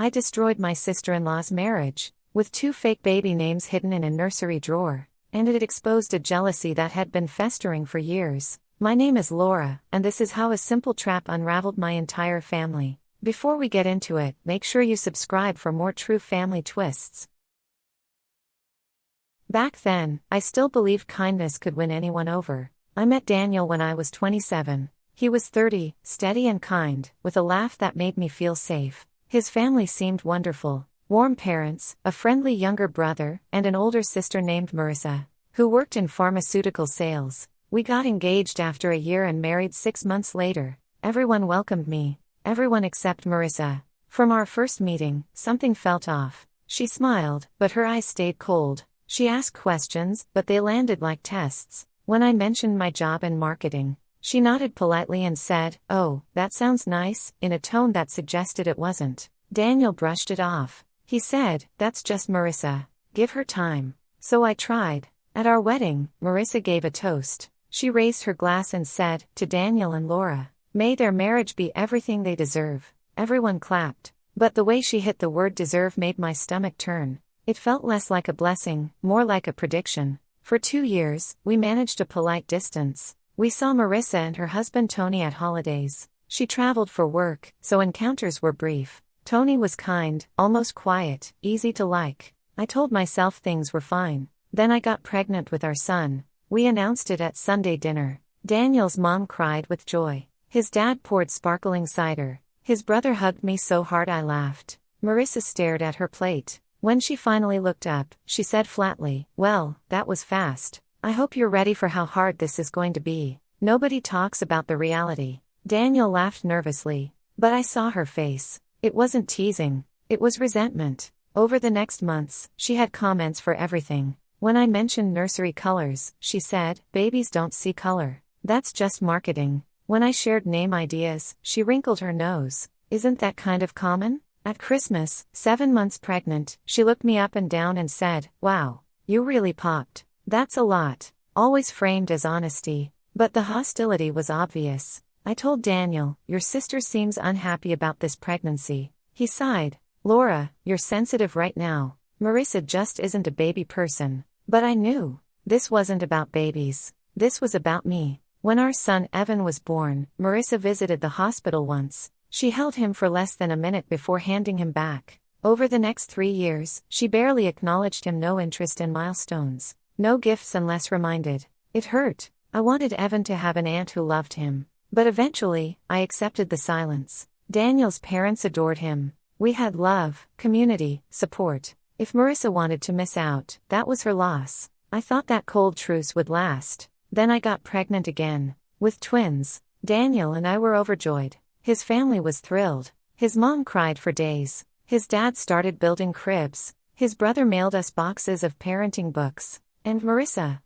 I destroyed my sister-in-law's marriage, with 2 fake baby names hidden in a nursery drawer, and it exposed a jealousy that had been festering for years. My name is Laura, and this is how a simple trap unraveled my entire family. Before we get into it, make sure you subscribe for more true family twists. Back then, I still believed kindness could win anyone over. I met Daniel when I was 27. He was 30, steady and kind, with a laugh that made me feel safe. His family seemed wonderful. Warm parents, a friendly younger brother, and an older sister named Marissa, who worked in pharmaceutical sales. We got engaged after a year and married 6 months later. Everyone welcomed me. Everyone except Marissa. From our first meeting, something felt off. She smiled, but her eyes stayed cold. She asked questions, but they landed like tests. When I mentioned my job in marketing, she nodded politely and said, "Oh, that sounds nice," in a tone that suggested it wasn't. Daniel brushed it off. He said, "That's just Marissa. Give her time." So I tried. At our wedding, Marissa gave a toast. She raised her glass and said, "To Daniel and Laura, may their marriage be everything they deserve." Everyone clapped. But the way she hit the word deserve made my stomach turn. It felt less like a blessing, more like a prediction. For 2 years, we managed a polite distance. We saw Marissa and her husband Tony at holidays. She traveled for work, so encounters were brief. Tony was kind, almost quiet, easy to like. I told myself things were fine. Then I got pregnant with our son. We announced it at Sunday dinner. Daniel's mom cried with joy. His dad poured sparkling cider. His brother hugged me so hard I laughed. Marissa stared at her plate. When she finally looked up, she said flatly, "Well, that was fast. I hope you're ready for how hard this is going to be." Nobody talks about the reality. Daniel laughed nervously. But I saw her face. It wasn't teasing. It was resentment. Over the next months, she had comments for everything. When I mentioned nursery colors, she said, "Babies don't see color. That's just marketing." When I shared name ideas, she wrinkled her nose. "Isn't that kind of common?" At Christmas, 7 months pregnant, she looked me up and down and said, "Wow, you really popped." That's a lot. Always framed as honesty. But the hostility was obvious. I told Daniel, "Your sister seems unhappy about this pregnancy." He sighed. "Laura, you're sensitive right now. Marissa just isn't a baby person." But I knew. This wasn't about babies. This was about me. When our son Evan was born, Marissa visited the hospital once. She held him for less than a minute before handing him back. Over the next 3 years, she barely acknowledged him. No interest in milestones. No gifts unless reminded. It hurt. I wanted Evan to have an aunt who loved him. But eventually, I accepted the silence. Daniel's parents adored him. We had love, community, support. If Marissa wanted to miss out, that was her loss. I thought that cold truce would last. Then I got pregnant again. With twins. Daniel and I were overjoyed. His family was thrilled. His mom cried for days. His dad started building cribs. His brother mailed us boxes of parenting books. And Marissa?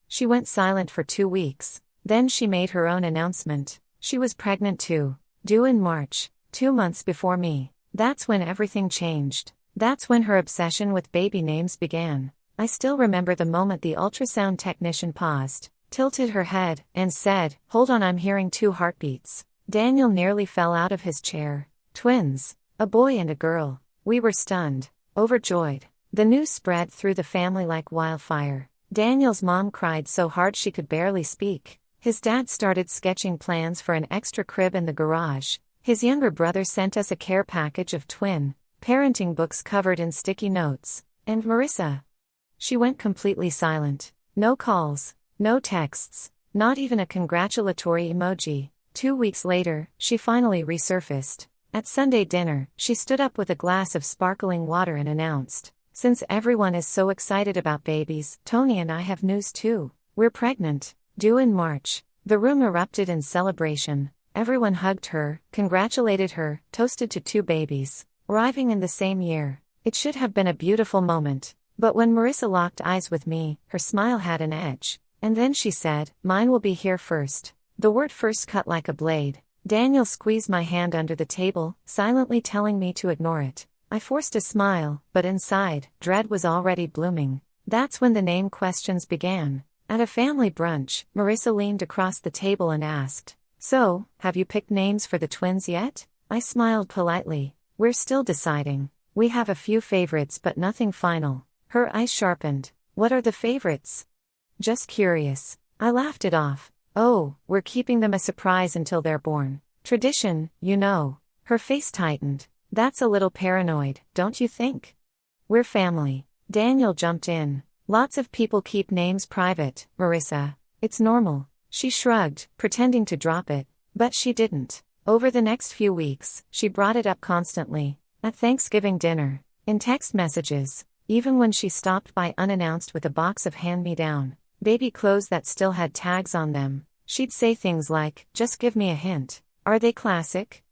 She went silent for 2 weeks. Then she made her own announcement. She was pregnant too. Due in March. 2 months before me. That's when everything changed. That's when her obsession with baby names began. I still remember the moment the ultrasound technician paused, tilted her head, and said, "Hold on, I'm hearing 2 heartbeats." Daniel nearly fell out of his chair. Twins. A boy and a girl. We were stunned. Overjoyed. The news spread through the family like wildfire. Daniel's mom cried so hard she could barely speak. His dad started sketching plans for an extra crib in the garage. His younger brother sent us a care package of twin parenting books covered in sticky notes. And Marissa? She went completely silent. No calls. No texts. Not even a congratulatory emoji. 2 weeks later, she finally resurfaced. At Sunday dinner, she stood up with a glass of sparkling water and announced, "Since everyone is so excited about babies, Tony and I have news too. We're pregnant. Due in March." The room erupted in celebration. Everyone hugged her, congratulated her, toasted to 2 babies, arriving in the same year. It should have been a beautiful moment. But when Marissa locked eyes with me, her smile had an edge. And then she said, "Mine will be here first." The word first cut like a blade. Daniel squeezed my hand under the table, silently telling me to ignore it. I forced a smile, but inside, dread was already blooming. That's when the name questions began. At a family brunch, Marissa leaned across the table and asked, "So, have you picked names for the twins yet?" I smiled politely. We're still deciding. We have a few favorites but nothing final. Her eyes sharpened. What are the favorites? Just curious. I laughed it off. Oh, we're keeping them a surprise until they're born. Tradition, you know. Her face tightened. That's a little paranoid, don't you think? We're family. Daniel jumped in. Lots of people keep names private, Marissa. It's normal. She shrugged, pretending to drop it. But she didn't. Over the next few weeks, she brought it up constantly. At Thanksgiving dinner, in text messages, even when she stopped by unannounced with a box of hand-me-down baby clothes that still had tags on them, she'd say things like, just give me a hint. Are they classic?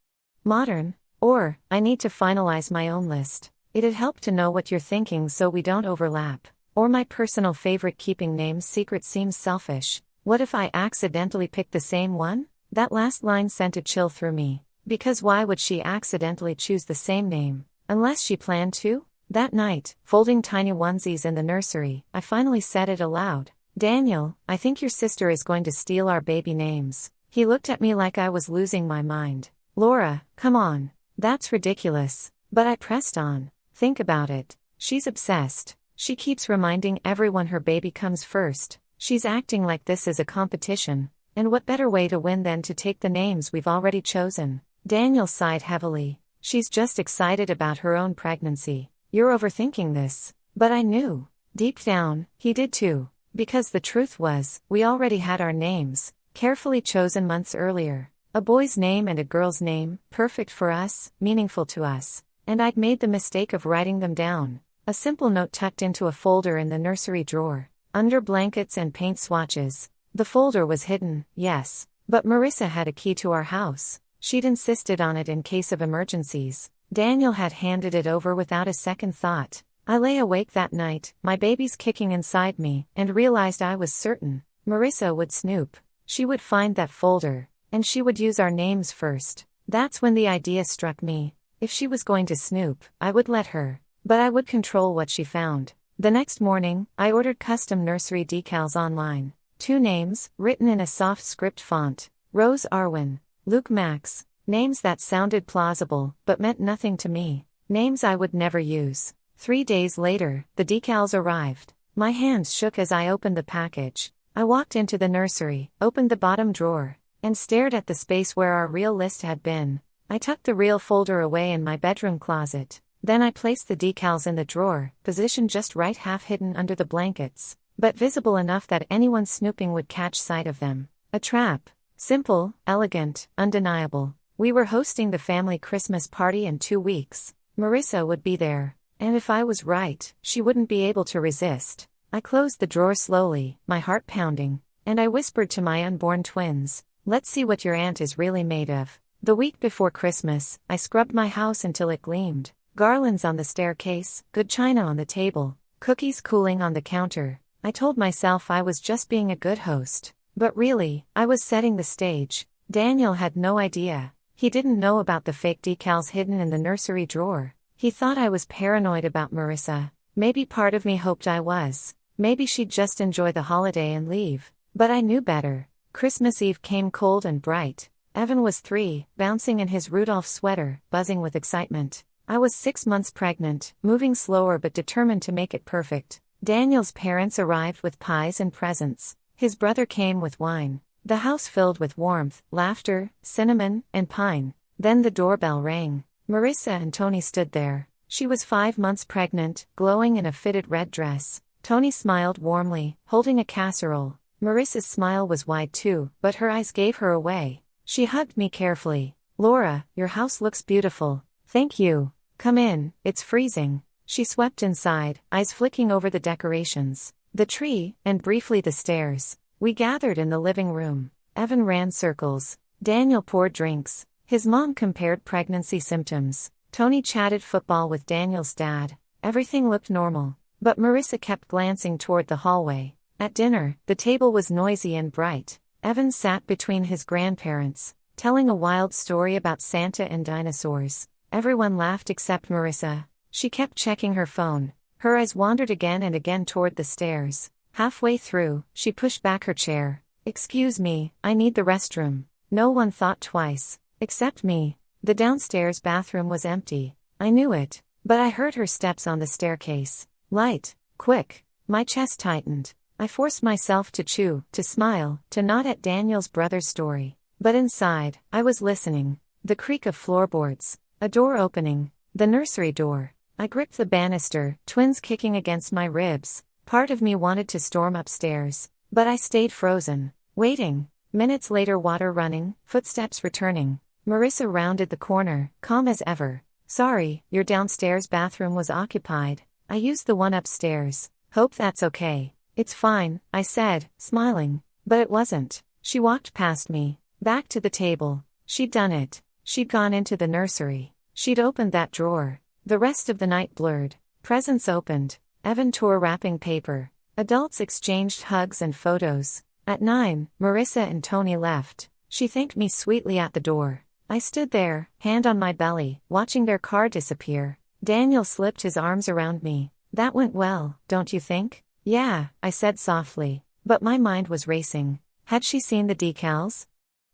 Modern? Or, I need to finalize my own list. It'd help to know what you're thinking so we don't overlap. Or my personal favorite, keeping names secret seems selfish. What if I accidentally picked the same one? That last line sent a chill through me. Because why would she accidentally choose the same name? Unless she planned to? That night, folding tiny onesies in the nursery, I finally said it aloud. Daniel, I think your sister is going to steal our baby names. He looked at me like I was losing my mind. Laura, come on. That's ridiculous. But I pressed on. Think about it. She's obsessed. She keeps reminding everyone her baby comes first. She's acting like this is a competition. And what better way to win than to take the names we've already chosen? Daniel sighed heavily. She's just excited about her own pregnancy. You're overthinking this. But I knew. Deep down, he did too. Because the truth was, we already had our names, carefully chosen months earlier. A boy's name and a girl's name, perfect for us, meaningful to us. And I'd made the mistake of writing them down. A simple note tucked into a folder in the nursery drawer, under blankets and paint swatches. The folder was hidden, yes, but Marissa had a key to our house. She'd insisted on it in case of emergencies. Daniel had handed it over without a second thought. I lay awake that night, my babies kicking inside me, and realized I was certain Marissa would snoop. She would find that folder, and she would use our names first. That's when the idea struck me. If she was going to snoop, I would let her. But I would control what she found. The next morning, I ordered custom nursery decals online. 2 names, written in a soft script font. Rose Arwen, Luke Max. Names that sounded plausible, but meant nothing to me. Names I would never use. 3 days later, the decals arrived. My hands shook as I opened the package. I walked into the nursery, opened the bottom drawer, and stared at the space where our real list had been. I tucked the real folder away in my bedroom closet. Then I placed the decals in the drawer, positioned just right, half hidden under the blankets, but visible enough that anyone snooping would catch sight of them. A trap. Simple, elegant, undeniable. We were hosting the family Christmas party in 2 weeks. Marissa would be there. And if I was right, she wouldn't be able to resist. I closed the drawer slowly, my heart pounding, and I whispered to my unborn twins, let's see what your aunt is really made of. The week before Christmas, I scrubbed my house until it gleamed. Garlands on the staircase, good china on the table, cookies cooling on the counter. I told myself I was just being a good host. But really, I was setting the stage. Daniel had no idea. He didn't know about the fake decals hidden in the nursery drawer. He thought I was paranoid about Marissa. Maybe part of me hoped I was. Maybe she'd just enjoy the holiday and leave. But I knew better. Christmas Eve came cold and bright. Evan was 3, bouncing in his Rudolph sweater, buzzing with excitement. I was 6 months pregnant, moving slower but determined to make it perfect. Daniel's parents arrived with pies and presents. His brother came with wine. The house filled with warmth, laughter, cinnamon, and pine. Then the doorbell rang. Marissa and Tony stood there. She was 5 months pregnant, glowing in a fitted red dress. Tony smiled warmly, holding a casserole. Marissa's smile was wide too, but her eyes gave her away. She hugged me carefully. Laura, your house looks beautiful. Thank you. Come in, it's freezing. She swept inside, eyes flicking over the decorations, the tree, and briefly the stairs. We gathered in the living room. Evan ran circles. Daniel poured drinks. His mom compared pregnancy symptoms. Tony chatted football with Daniel's dad. Everything looked normal. But Marissa kept glancing toward the hallway. At dinner, the table was noisy and bright. Evan sat between his grandparents, telling a wild story about Santa and dinosaurs. Everyone laughed except Marissa. She kept checking her phone. Her eyes wandered again and again toward the stairs. Halfway through, she pushed back her chair. Excuse me, I need the restroom. No one thought twice. Except me. The downstairs bathroom was empty. I knew it, but I heard her steps on the staircase. Light, quick. My chest tightened. I forced myself to smile, to nod at Daniel's brother's story. But inside, I was listening. The creak of floorboards. A door opening. The nursery door. I gripped the banister, twins kicking against my ribs. Part of me wanted to storm upstairs, but I stayed frozen, waiting. Minutes later, water running, footsteps returning. Marissa rounded the corner, calm as ever. Sorry, your downstairs bathroom was occupied. I used the one upstairs. Hope that's okay. It's fine, I said, smiling. But it wasn't. She walked past me, back to the table. She'd done it. She'd gone into the nursery. She'd opened that drawer. The rest of the night blurred. Presents opened. Evan tore wrapping paper. Adults exchanged hugs and photos. At 9, Marissa and Tony left. She thanked me sweetly at the door. I stood there, hand on my belly, watching their car disappear. Daniel slipped his arms around me. That went well, don't you think? Yeah, I said softly. But my mind was racing. Had she seen the decals?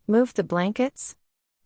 Moved the blankets?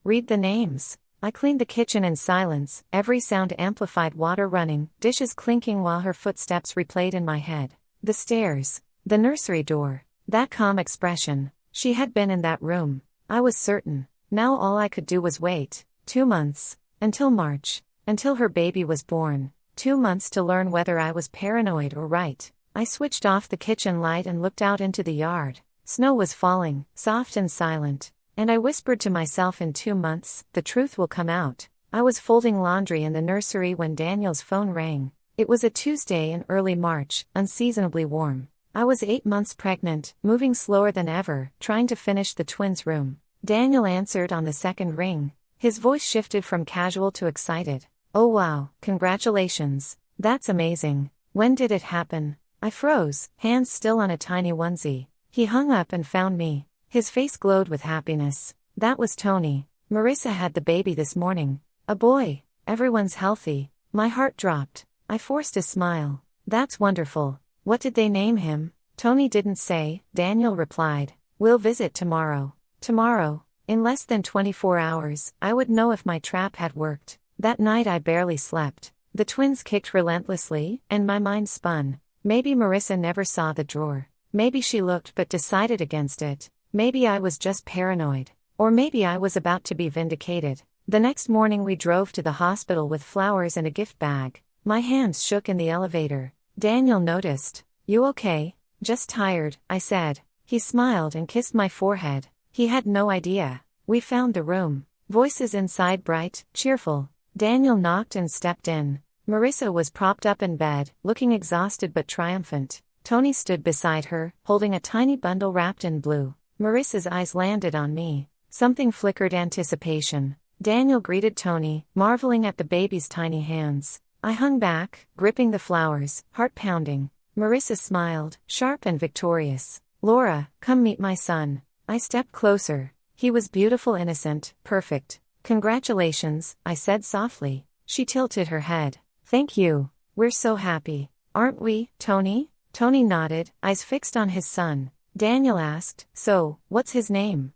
Read the names. I cleaned the kitchen in silence, every sound amplified, water running, dishes clinking while her footsteps replayed in my head. The stairs. The nursery door. That calm expression. She had been in that room. I was certain. Now all I could do was wait. 2 months. Until March. Until her baby was born. 2 months to learn whether I was paranoid or right. I switched off the kitchen light and looked out into the yard. Snow was falling, soft and silent. And I whispered to myself, in 2 months, the truth will come out. I was folding laundry in the nursery when Daniel's phone rang. It was a Tuesday in early March, unseasonably warm. I was 8 months pregnant, moving slower than ever, trying to finish the twins' room. Daniel answered on the second ring. His voice shifted from casual to excited. Oh wow, congratulations. That's amazing. When did it happen? I froze, hands still on a tiny onesie. He hung up and found me. His face glowed with happiness. That was Tony. Marissa had the baby this morning. A boy. Everyone's healthy. My heart dropped. I forced a smile. That's wonderful. What did they name him? Tony didn't say, Daniel replied. We'll visit tomorrow. Tomorrow. In less than 24 hours, I would know if my trap had worked. That night I barely slept. The twins kicked relentlessly, and my mind spun. Maybe Marissa never saw the drawer. Maybe she looked but decided against it. Maybe I was just paranoid. Or maybe I was about to be vindicated. The next morning we drove to the hospital with flowers and a gift bag. My hands shook in the elevator. Daniel noticed. You okay? Just tired, I said. He smiled and kissed my forehead. He had no idea. We found the room. Voices inside bright, cheerful. Daniel knocked and stepped in. Marissa was propped up in bed, looking exhausted but triumphant. Tony stood beside her, holding a tiny bundle wrapped in blue. Marissa's eyes landed on me. Something flickered anticipation. Daniel greeted Tony, marveling at the baby's tiny hands. I hung back, gripping the flowers, heart pounding. Marissa smiled, sharp and victorious. Laura, come meet my son. I stepped closer. He was beautiful, innocent, perfect. Congratulations, I said softly. She tilted her head. Thank you. We're so happy. Aren't we, Tony? Tony nodded, eyes fixed on his son. Daniel asked, so, what's his name?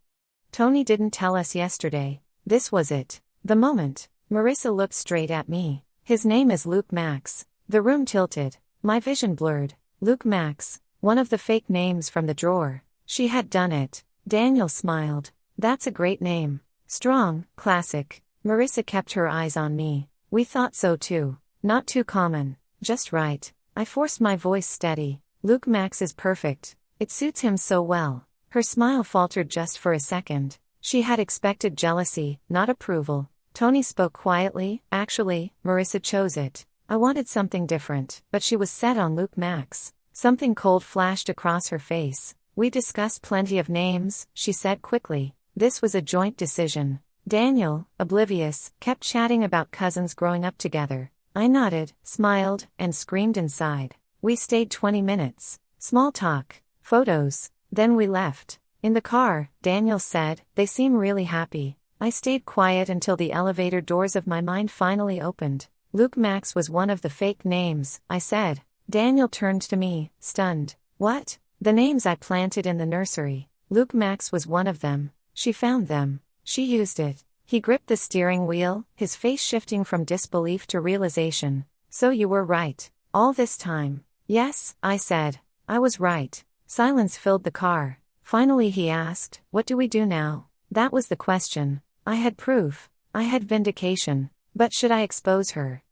Tony didn't tell us yesterday. This was it. The moment. Marissa looked straight at me. His name is Luke Max. The room tilted. My vision blurred. Luke Max. One of the fake names from the drawer. She had done it. Daniel smiled. That's a great name. Strong, classic. Marissa kept her eyes on me. We thought so too. Not too common. Just right. I forced my voice steady. Luke Max is perfect. It suits him so well. Her smile faltered just for a second. She had expected jealousy, not approval. Tony spoke quietly. Actually, Marissa chose it. I wanted something different, but she was set on Luke Max. Something cold flashed across her face. We discussed plenty of names, she said quickly. This was a joint decision. Daniel, oblivious, kept chatting about cousins growing up together. I nodded, smiled, and screamed inside. We stayed 20 minutes. Small talk. Photos. Then we left. In the car, Daniel said, they seem really happy. I stayed quiet until the elevator doors of my mind finally opened. Luke Max was one of the fake names, I said. Daniel turned to me, stunned. What? The names I planted in the nursery. Luke Max was one of them. She found them. She used it. He gripped the steering wheel, his face shifting from disbelief to realization. So you were right. All this time. Yes, I said. I was right. Silence filled the car. Finally he asked, what do we do now? That was the question. I had proof. I had vindication. But should I expose her?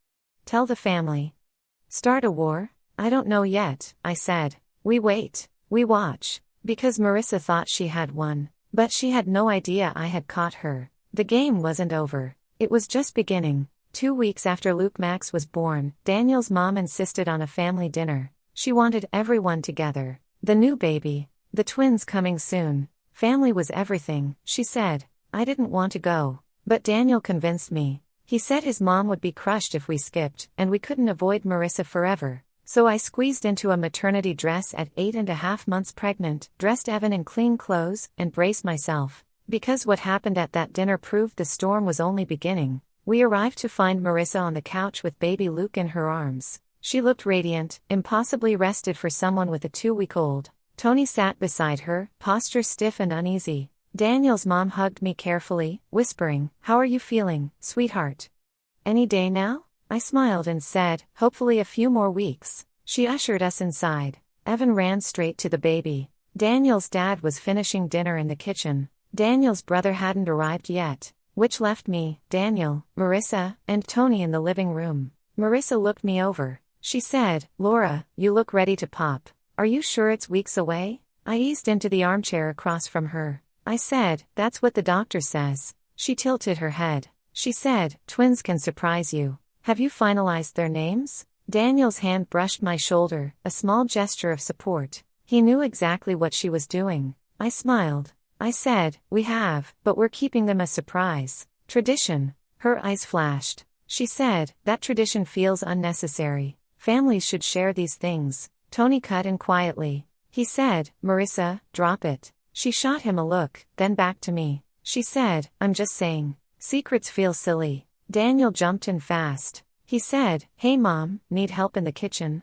Tell the family. Start a war? I don't know yet, I said. We wait. We watch. Because Marissa thought she had won. But she had no idea I had caught her. The game wasn't over. It was just beginning. 2 weeks after Luke Max was born, Daniel's mom insisted on a family dinner. She wanted everyone together. The new baby. The twins coming soon. Family was everything, she said. I didn't want to go. But Daniel convinced me. He said his mom would be crushed if we skipped, and we couldn't avoid Marissa forever. So I squeezed into a maternity dress at 8.5 months pregnant, dressed Evan in clean clothes, and braced myself. Because what happened at that dinner proved the storm was only beginning. We arrived to find Marissa on the couch with baby Luke in her arms. She looked radiant, impossibly rested for someone with a 2-week-old. Tony sat beside her, posture stiff and uneasy. Daniel's mom hugged me carefully, whispering, "How are you feeling, sweetheart? Any day now?" I smiled and said, "Hopefully a few more weeks." She ushered us inside. Evan ran straight to the baby. Daniel's dad was finishing dinner in the kitchen. Daniel's brother hadn't arrived yet, which left me, Daniel, Marissa, and Tony in the living room. Marissa looked me over. She said, "Laura, you look ready to pop. Are you sure it's weeks away?" I eased into the armchair across from her. I said, "That's what the doctor says." She tilted her head. She said, "Twins can surprise you. Have you finalized their names?" Daniel's hand brushed my shoulder, a small gesture of support. He knew exactly what she was doing. I smiled. I said, "We have, but we're keeping them a surprise. Tradition." Her eyes flashed. She said, "That tradition feels unnecessary. Families should share these things." Tony cut in quietly. He said, "Marissa, drop it." She shot him a look, then back to me. She said, "I'm just saying. Secrets feel silly." Daniel jumped in fast. He said, "Hey mom, need help in the kitchen?"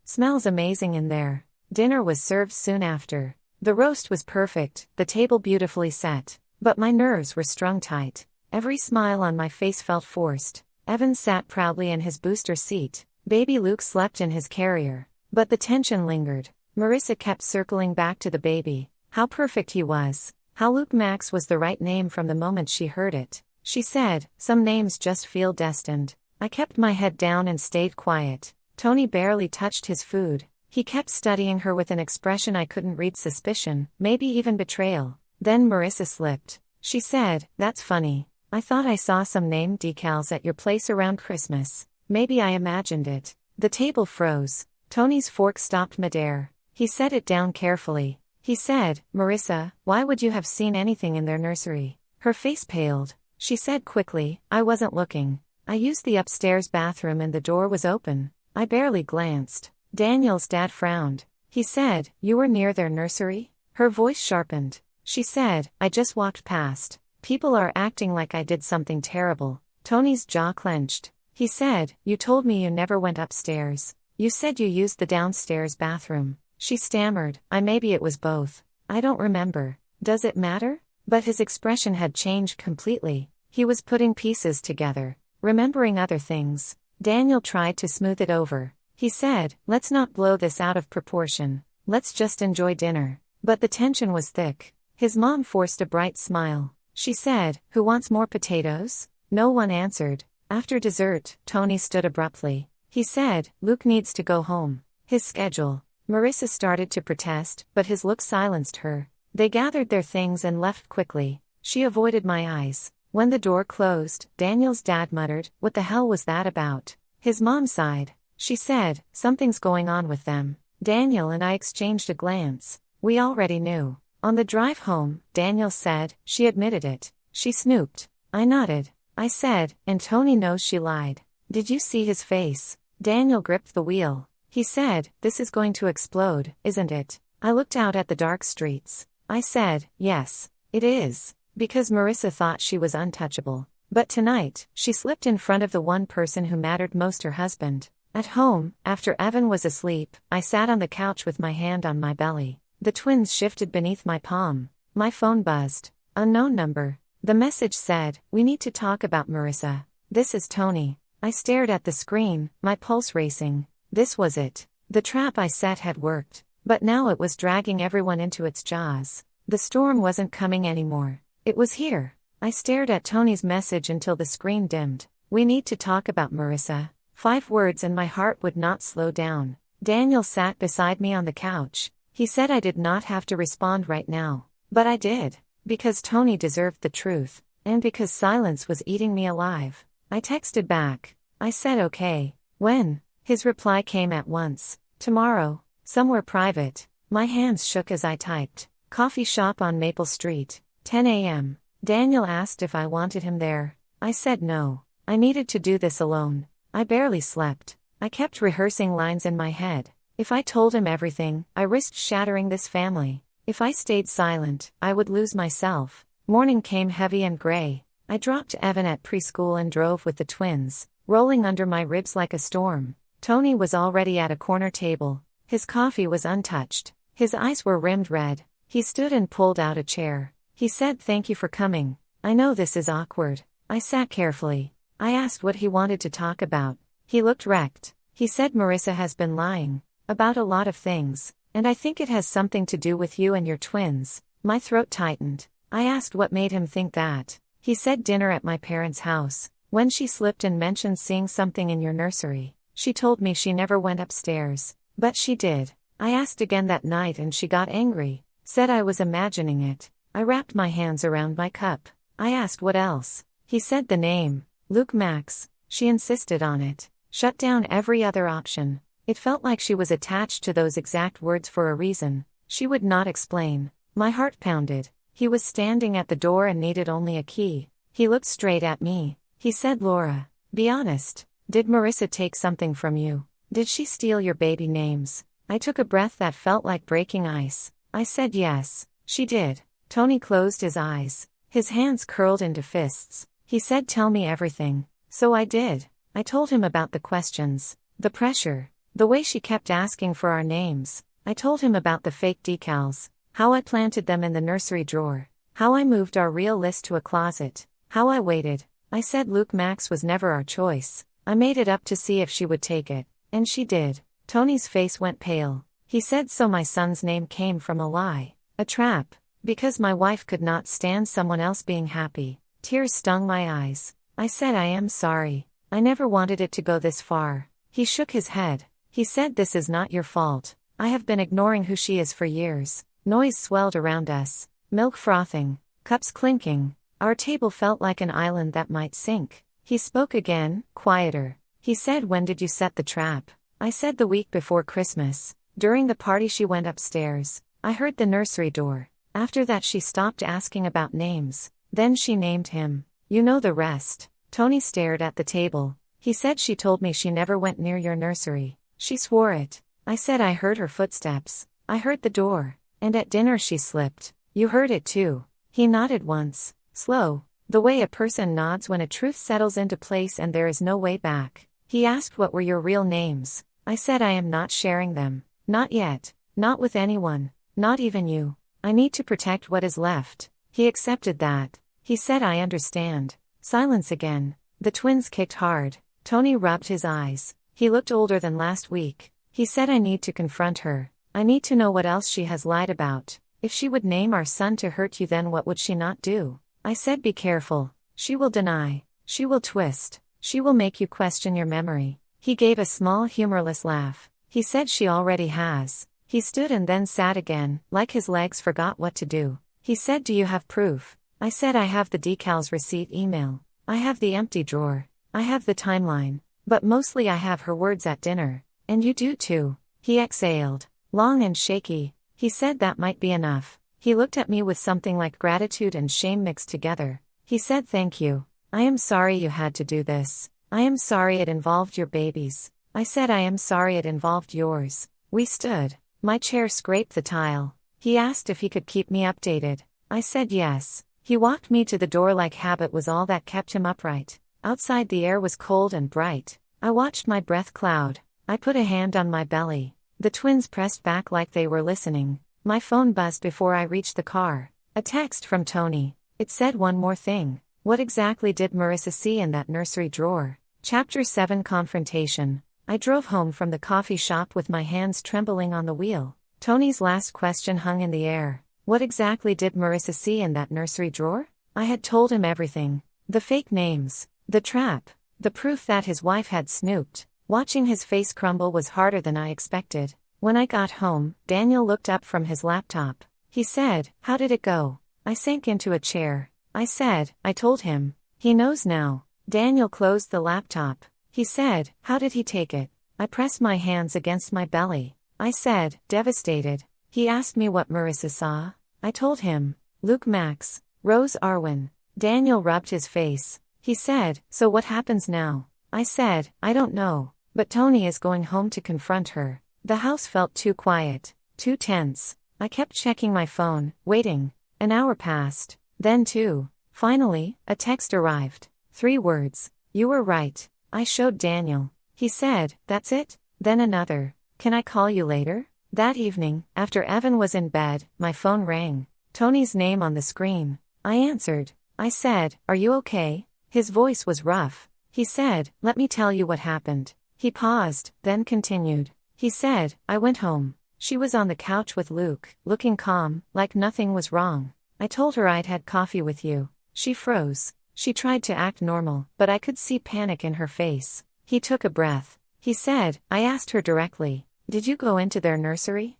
"Smells amazing in there." Dinner was served soon after. The roast was perfect, the table beautifully set. But my nerves were strung tight. Every smile on my face felt forced. Evan sat proudly in his booster seat. Baby Luke slept in his carrier. But the tension lingered. Marissa kept circling back to the baby. How perfect he was. How Luke Max was the right name from the moment she heard it. She said, "Some names just feel destined." I kept my head down and stayed quiet. Tony barely touched his food. He kept studying her with an expression I couldn't read: suspicion, maybe even betrayal. Then Marissa slipped. She said, "That's funny. I thought I saw some name decals at your place around Christmas. Maybe I imagined it." The table froze. Tony's fork stopped midair. He set it down carefully. He said, "Marissa, why would you have seen anything in their nursery?" Her face paled. She said quickly, "I wasn't looking. I used the upstairs bathroom and the door was open. I barely glanced." Daniel's dad frowned. He said, "You were near their nursery?" Her voice sharpened. She said, "I just walked past. People are acting like I did something terrible." Tony's jaw clenched. He said, "You told me you never went upstairs. You said you used the downstairs bathroom." She stammered, Maybe it was both. I don't remember. Does it matter?" But his expression had changed completely. He was putting pieces together, remembering other things. Daniel tried to smooth it over. He said, "Let's not blow this out of proportion. Let's just enjoy dinner." But the tension was thick. His mom forced a bright smile. She said, "Who wants more potatoes?" No one answered. After dessert, Tony stood abruptly. He said, "Luke needs to go home. His schedule." Marissa started to protest, but his look silenced her. They gathered their things and left quickly. She avoided my eyes. When the door closed, Daniel's dad muttered, "What the hell was that about?" His mom sighed. She said, "Something's going on with them." Daniel and I exchanged a glance. We already knew. On the drive home, Daniel said, "She admitted it. She snooped." I nodded. I said, "And Tony knows she lied. Did you see his face?" Daniel gripped the wheel. He said, "This is going to explode, isn't it?" I looked out at the dark streets. I said, "Yes, it is." Because Marissa thought she was untouchable. But tonight, she slipped in front of the one person who mattered most: her husband. At home, after Evan was asleep, I sat on the couch with my hand on my belly. The twins shifted beneath my palm. My phone buzzed. Unknown number. The message said, "We need to talk about Marissa. This is Tony." I stared at the screen, my pulse racing. This was it. The trap I set had worked, but now it was dragging everyone into its jaws. The storm wasn't coming anymore. It was here. I stared at Tony's message until the screen dimmed. "We need to talk about Marissa." 5 words and my heart would not slow down. Daniel sat beside me on the couch. He said I did not have to respond right now. But I did. Because Tony deserved the truth. And because silence was eating me alive. I texted back. I said okay. "When?" His reply came at once. "Tomorrow. Somewhere private." My hands shook as I typed. "Coffee shop on Maple Street. 10 a.m. Daniel asked if I wanted him there. I said no. I needed to do this alone. I barely slept. I kept rehearsing lines in my head. If I told him everything, I risked shattering this family. If I stayed silent, I would lose myself. Morning came heavy and gray. I dropped Evan at preschool and drove with the twins, rolling under my ribs like a storm. Tony was already at a corner table. His coffee was untouched. His eyes were rimmed red. He stood and pulled out a chair. He said, "Thank you for coming. I know this is awkward." I sat carefully. I asked what he wanted to talk about. He looked wrecked. He said, "Marissa has been lying. About a lot of things. And I think it has something to do with you and your twins." My throat tightened. I asked what made him think that. He said, "Dinner at my parents' house. When she slipped and mentioned seeing something in your nursery. She told me she never went upstairs. But she did." I asked again that night and she got angry. Said I was imagining it. I wrapped my hands around my cup. I asked what else. He said the name. Luke Max. She insisted on it. Shut down every other option. It felt like she was attached to those exact words for a reason. She would not explain. My heart pounded. He was standing at the door and needed only a key. He looked straight at me. He said, "Laura, be honest. Did Marissa take something from you? Did she steal your baby names?" I took a breath that felt like breaking ice. I said yes, she did. Tony closed his eyes. His hands curled into fists. He said, "Tell me everything." So I did. I told him about the questions, the pressure, the way she kept asking for our names. I told him about the fake decals, how I planted them in the nursery drawer, how I moved our real list to a closet, how I waited. I said Luke Max was never our choice. I made it up to see if she would take it, and she did. Tony's face went pale. He said, "So my son's name came from a lie, a trap, because my wife could not stand someone else being happy." Tears stung my eyes. I said, "I am sorry. I never wanted it to go this far." He shook his head. He said, "This is not your fault. I have been ignoring who she is for years." Noise swelled around us. Milk frothing. Cups clinking. Our table felt like an island that might sink. He spoke again, quieter. He said, "When did you set the trap?" I said, "The week before Christmas. During the party she went upstairs. I heard the nursery door. After that she stopped asking about names. Then she named him. You know the rest." Tony stared at the table. He said, "She told me she never went near your nursery. She swore it." I said, "I heard her footsteps. I heard the door. And at dinner she slipped. You heard it too." He nodded once. Slow. The way a person nods when a truth settles into place and there is no way back. He asked, "What were your real names?" I said, "I am not sharing them. Not yet. Not with anyone. Not even you. I need to protect what is left." He accepted that. He said, "I understand." Silence again. The twins kicked hard. Tony rubbed his eyes. He looked older than last week. He said, "I need to confront her. I need to know what else she has lied about. If she would name our son to hurt you, then what would she not do?" I said, "Be careful. She will deny. She will twist. She will make you question your memory." He gave a small humorless laugh. He said, "She already has." He stood and then sat again, like his legs forgot what to do. He said, "Do you have proof?" I said, "I have the decals receipt email. I have the empty drawer. I have the timeline. But mostly I have her words at dinner. And you do too." He exhaled. Long and shaky. He said that might be enough. He looked at me with something like gratitude and shame mixed together. He said, "Thank you. I am sorry you had to do this. I am sorry it involved your babies." I said, "I am sorry it involved yours." We stood. My chair scraped the tile. He asked if he could keep me updated. I said yes. He walked me to the door like habit was all that kept him upright. Outside the air was cold and bright. I watched my breath cloud. I put a hand on my belly. The twins pressed back like they were listening. My phone buzzed before I reached the car. A text from Tony. It said one more thing. What exactly did Marissa see in that nursery drawer? Chapter 7 Confrontation. I drove home from the coffee shop with my hands trembling on the wheel. Tony's last question hung in the air. What exactly did Marissa see in that nursery drawer? I had told him everything. The fake names. The trap. The proof that his wife had snooped. Watching his face crumble was harder than I expected. When I got home, Daniel looked up from his laptop. He said, "How did it go?" I sank into a chair. I said, "I told him." "He knows now." Daniel closed the laptop. He said, "How did he take it?" I pressed my hands against my belly. I said, "Devastated." He asked me what Marissa saw. I told him. Luke Max. Rose Arwen. Daniel rubbed his face. He said, "So what happens now?" I said, "I don't know. But Tony is going home to confront her." The house felt too quiet, too tense. I kept checking my phone, waiting. An hour passed. Then 2. Finally, a text arrived. 3 words. "You were right." I showed Daniel. He said, "That's it?" Then another. "Can I call you later?" That evening, after Evan was in bed, my phone rang. Tony's name on the screen. I answered. I said, "Are you okay?" His voice was rough. He said, "Let me tell you what happened." He paused, then continued. He said, "I went home. She was on the couch with Luke, looking calm, like nothing was wrong. I told her I'd had coffee with you. She froze. She tried to act normal, but I could see panic in her face." He took a breath. He said, "I asked her directly, 'Did you go into their nursery?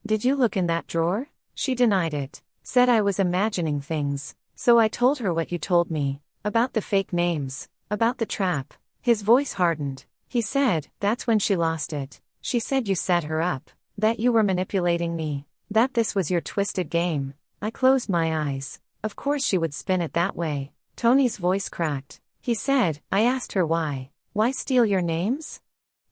Did you look in that drawer?' She denied it. Said I was imagining things. So I told her what you told me. About the fake names. About the trap." His voice hardened. He said, "That's when she lost it. She said you set her up. That you were manipulating me. That this was your twisted game." I closed my eyes. Of course she would spin it that way. Tony's voice cracked. He said, "I asked her why. Why steal your names?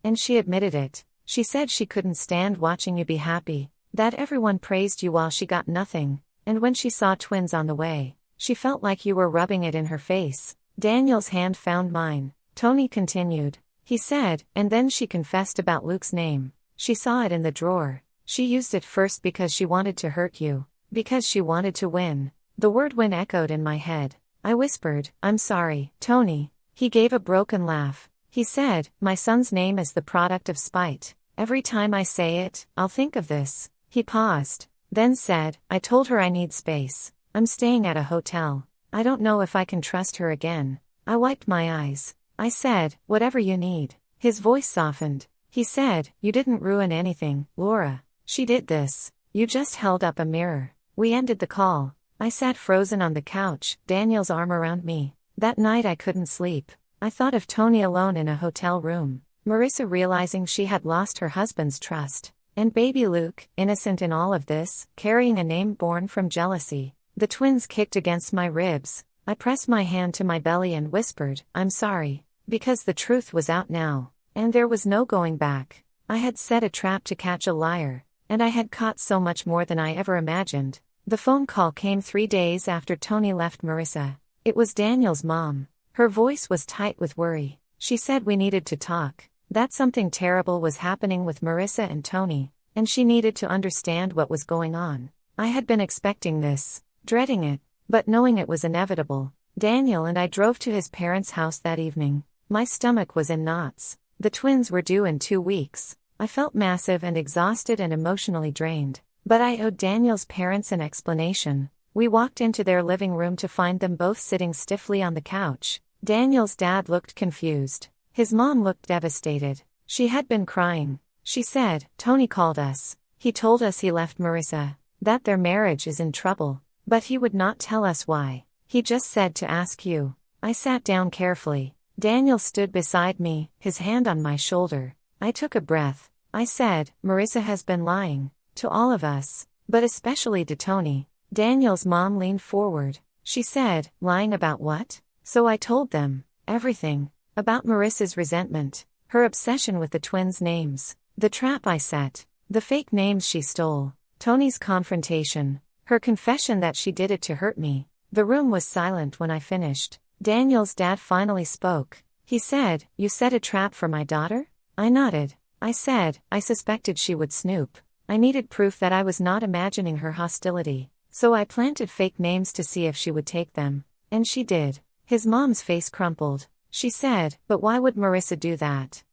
And she admitted it. She said she couldn't stand watching you be happy. That everyone praised you while she got nothing. And when she saw twins on the way, she felt like you were rubbing it in her face." Daniel's hand found mine. Tony continued. He said, "And then she confessed about Luke's name. She saw it in the drawer. She used it first because she wanted to hurt you. Because she wanted to win." The word win echoed in my head. I whispered, "I'm sorry, Tony." He gave a broken laugh. He said, "My son's name is the product of spite. Every time I say it, I'll think of this." He paused, then said, "I told her I need space. I'm staying at a hotel. I don't know if I can trust her again." I wiped my eyes. I said, "Whatever you need." His voice softened. He said, "You didn't ruin anything, Laura. She did this. You just held up a mirror." We ended the call. I sat frozen on the couch, Daniel's arm around me. That night I couldn't sleep. I thought of Tony alone in a hotel room. Marissa realizing she had lost her husband's trust. And baby Luke, innocent in all of this, carrying a name born from jealousy. The twins kicked against my ribs. I pressed my hand to my belly and whispered, "I'm sorry." Because the truth was out now. And there was no going back. I had set a trap to catch a liar. And I had caught so much more than I ever imagined. The phone call came 3 days after Tony left Marissa. It was Daniel's mom. Her voice was tight with worry. She said we needed to talk. That something terrible was happening with Marissa and Tony, and she needed to understand what was going on. I had been expecting this, dreading it, but knowing it was inevitable. Daniel and I drove to his parents' house that evening. My stomach was in knots. The twins were due in 2 weeks. I felt massive and exhausted and emotionally drained. But I owed Daniel's parents an explanation. We walked into their living room to find them both sitting stiffly on the couch. Daniel's dad looked confused. His mom looked devastated. She had been crying. She said, "Tony called us. He told us he left Marissa. That their marriage is in trouble. But he would not tell us why. He just said to ask you." I sat down carefully. Daniel stood beside me, his hand on my shoulder. I took a breath. I said, "Marissa has been lying. To all of us. But especially to Tony." Daniel's mom leaned forward. She said, "Lying about what?" So I told them. Everything. About Marissa's resentment. Her obsession with the twins' names. The trap I set. The fake names she stole. Tony's confrontation. Her confession that she did it to hurt me. The room was silent when I finished. Daniel's dad finally spoke. He said, "You set a trap for my daughter?" I nodded. I said, "I suspected she would snoop. I needed proof that I was not imagining her hostility." So I planted fake names to see if she would take them. And she did. His mom's face crumpled. She said, "But why would Marissa do that?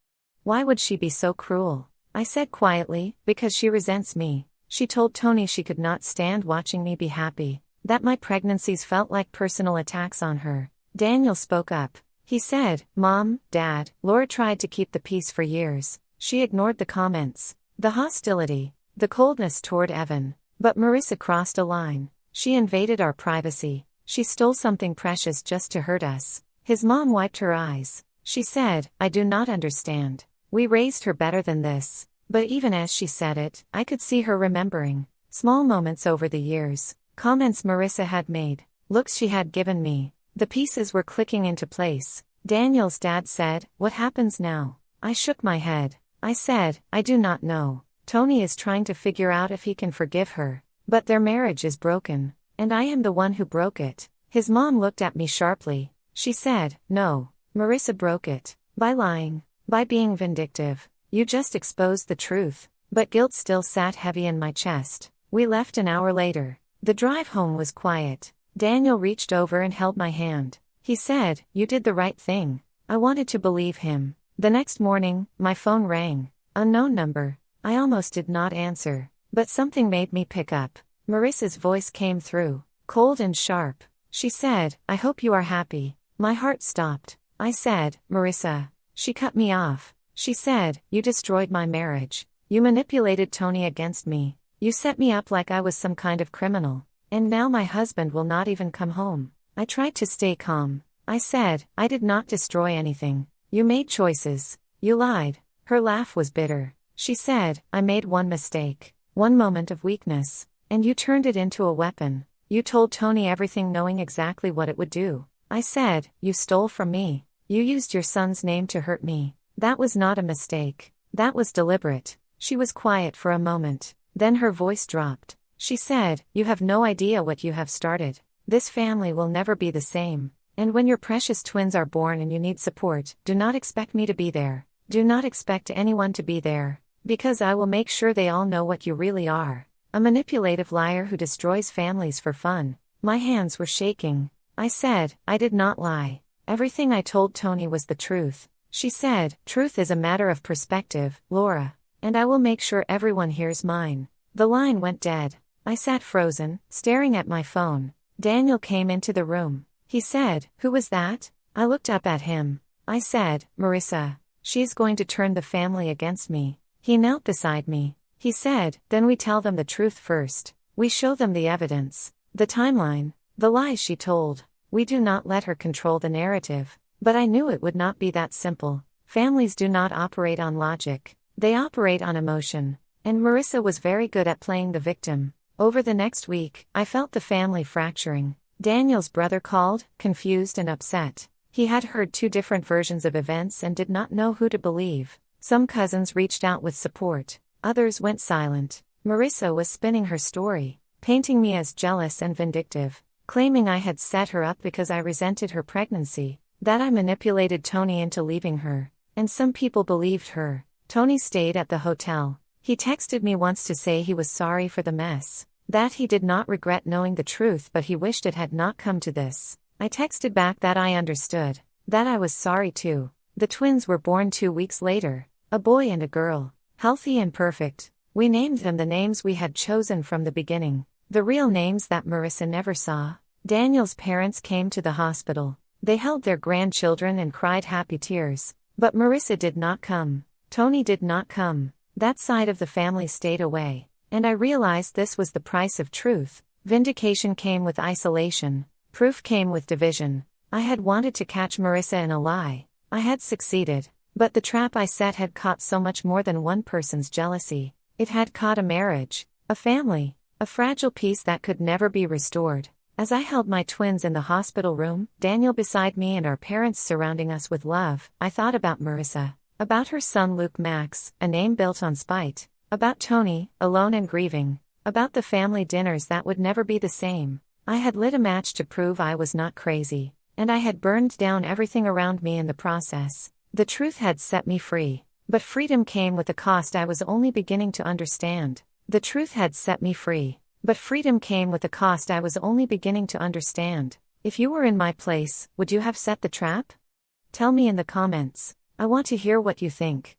Why would she be so cruel?" I said quietly, "Because she resents me." She told Tony she could not stand watching me be happy, that my pregnancies felt like personal attacks on her. Daniel spoke up. He said, "Mom, Dad, Laura tried to keep the peace for years. She ignored the comments, the hostility, the coldness toward Evan. But Marissa crossed a line. She invaded our privacy. She stole something precious just to hurt us." His mom wiped her eyes. She said, "I do not understand. We raised her better than this." But even as she said it, I could see her remembering small moments over the years, comments Marissa had made, looks she had given me. The pieces were clicking into place. Daniel's dad said, "What happens now?" I shook my head. I said, "I do not know. Tony is trying to figure out if he can forgive her. But their marriage is broken, and I am the one who broke it." His mom looked at me sharply. She said, "No, Marissa broke it. By lying. By being vindictive. You just exposed the truth." But guilt still sat heavy in my chest. We left an hour later. The drive home was quiet. Daniel reached over and held my hand. He said, "You did the right thing." I wanted to believe him. The next morning, my phone rang. Unknown number. I almost did not answer. But something made me pick up. Marissa's voice came through, cold and sharp. She said, "I hope you are happy." My heart stopped. I said, "Marissa." She cut me off. She said, "You destroyed my marriage. You manipulated Tony against me. You set me up like I was some kind of criminal. And now my husband will not even come home." I tried to stay calm. I said, "I did not destroy anything. You made choices. You lied." Her laugh was bitter. She said, "I made one mistake. One moment of weakness. And you turned it into a weapon. You told Tony everything knowing exactly what it would do." I said, "You stole from me. You used your son's name to hurt me. That was not a mistake. That was deliberate." She was quiet for a moment. Then her voice dropped. She said, "You have no idea what you have started. This family will never be the same. And when your precious twins are born and you need support, do not expect me to be there. Do not expect anyone to be there. Because I will make sure they all know what you really are. A manipulative liar who destroys families for fun." My hands were shaking. I said, "I did not lie. Everything I told Tony was the truth." She said, "Truth is a matter of perspective, Laura. And I will make sure everyone hears mine." The line went dead. I sat frozen, staring at my phone. Daniel came into the room. He said, "Who was that?" I looked up at him. I said, "Marissa. She is going to turn the family against me." He knelt beside me. He said, "Then we tell them the truth first. We show them the evidence, the timeline, the lies she told. We do not let her control the narrative." But I knew it would not be that simple. Families do not operate on logic. They operate on emotion. And Marissa was very good at playing the victim. Over the next week, I felt the family fracturing. Daniel's brother called, confused and upset. He had heard two different versions of events and did not know who to believe. Some cousins reached out with support. Others went silent. Marissa was spinning her story, painting me as jealous and vindictive, claiming I had set her up because I resented her pregnancy, that I manipulated Tony into leaving her. And some people believed her. Tony stayed at the hotel. He texted me once to say he was sorry for the mess, that he did not regret knowing the truth but he wished it had not come to this. I texted back that I understood, that I was sorry too. The twins were born 2 weeks later, a boy and a girl, healthy and perfect. We named them the names we had chosen from the beginning, the real names that Marissa never saw. Daniel's parents came to the hospital. They held their grandchildren and cried happy tears. But Marissa did not come. Tony did not come. That side of the family stayed away. And I realized this was the price of truth. Vindication came with isolation. Proof came with division. I had wanted to catch Marissa in a lie. I had succeeded. But the trap I set had caught so much more than one person's jealousy. It had caught a marriage, a family, a fragile piece that could never be restored. As I held my twins in the hospital room, Daniel beside me and our parents surrounding us with love, I thought about Marissa, about her son Luke Max, a name built on spite, about Tony, alone and grieving, about the family dinners that would never be the same. I had lit a match to prove I was not crazy, and I had burned down everything around me in the process. The truth had set me free, but freedom came with a cost I was only beginning to understand. The truth had set me free, But freedom came with a cost I was only beginning to understand. If you were in my place, would you have set the trap? Tell me in the comments. I want to hear what you think.